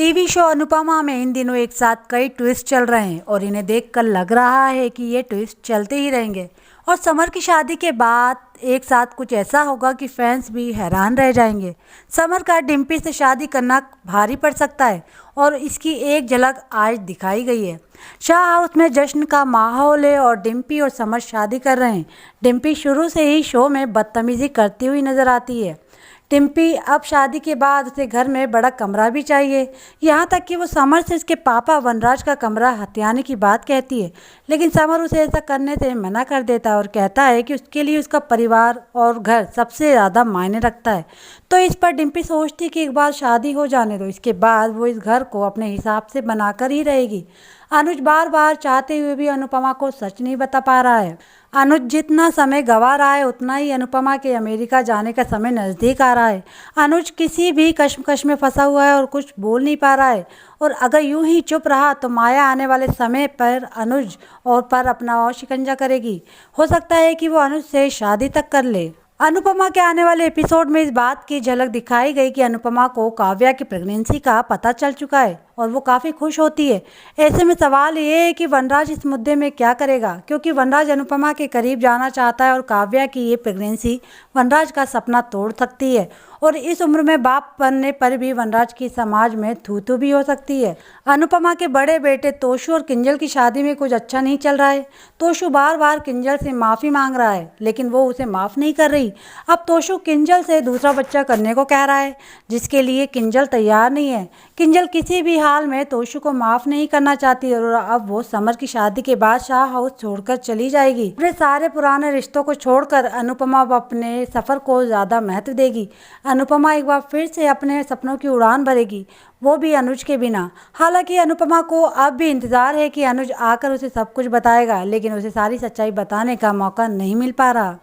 TV show Anupama में इन दिनों एक साथ कई ट्विस्ट चल रहे हैं और इन्हें देखकर लग रहा है कि ये ट्विस्ट चलते ही रहेंगे और समर की शादी के बाद एक साथ कुछ ऐसा होगा कि फैंस भी हैरान रह जाएंगे। समर का डिम्पी से शादी करना भारी पड़ सकता है और इसकी एक झलक आज दिखाई गई है। शाह हाउस में जश्न का माहौल है और डिम्पी और समर शादी कर रहे हैं। डिम्पी शुरू से ही शो में बदतमीजी करती हुई नजर आती है। डिम्पी अब शादी के बाद उसे घर में बड़ा कमरा भी चाहिए, यहाँ तक कि वो समर से उसके पापा वनराज का कमरा हथियाने की बात कहती है, लेकिन समर उसे ऐसा करने से मना कर देता है और कहता है कि उसके लिए उसका परिवार और घर सबसे ज़्यादा मायने रखता है। तो इस पर डिम्पी सोचती है कि एक बार शादी हो जाने दो, इसके बाद वो इस घर को अपने हिसाब से बनाकर ही रहेगी। अनुज बार बार चाहते हुए भी अनुपमा को सच नहीं बता पा रहा है। अनुज जितना समय गंवा रहा है उतना ही अनुपमा के अमेरिका जाने का समय नज़दीक आ रहा है। अनुज किसी भी कश्मकश में फंसा हुआ है और कुछ बोल नहीं पा रहा है, और अगर यूं ही चुप रहा तो माया आने वाले समय पर अनुज और पर अपना और शिकंजा करेगी। हो सकता है कि वो अनुज से शादी तक कर ले। अनुपमा के आने वाले एपिसोड में इस बात की झलक दिखाई गई कि अनुपमा को काव्या की प्रेगनेंसी का पता चल चुका है और वो काफ़ी खुश होती है। ऐसे में सवाल ये है कि वनराज इस मुद्दे में क्या करेगा, क्योंकि वनराज अनुपमा के करीब जाना चाहता है और काव्या की ये प्रेगनेंसी वनराज का सपना तोड़ सकती है और इस उम्र में बाप बनने पर भी वनराज की समाज में थू थू भी हो सकती है। अनुपमा के बड़े बेटे तोशु और किंजल की शादी में कुछ अच्छा नहीं चल रहा है। तोशु बार बार किंजल से माफ़ी मांग रहा है, लेकिन वो उसे माफ़ नहीं कर रही। अब तोशु किंजल से दूसरा बच्चा करने को कह रहा है, जिसके लिए किंजल तैयार नहीं है। किंजल किसी भी हाल में तोशु को माफ़ नहीं करना चाहती और अब वो समर की शादी के बाद शाह हाउस छोड़कर चली जाएगी। अपने सारे पुराने रिश्तों को छोड़कर अनुपमा अपने सफ़र को ज़्यादा महत्व देगी। अनुपमा एक बार फिर से अपने सपनों की उड़ान भरेगी, वो भी अनुज के बिना। हालांकि अनुपमा को अब भी इंतज़ार है कि अनुज आकर उसे सब कुछ बताएगा, लेकिन उसे सारी सच्चाई बताने का मौका नहीं मिल पा रहा।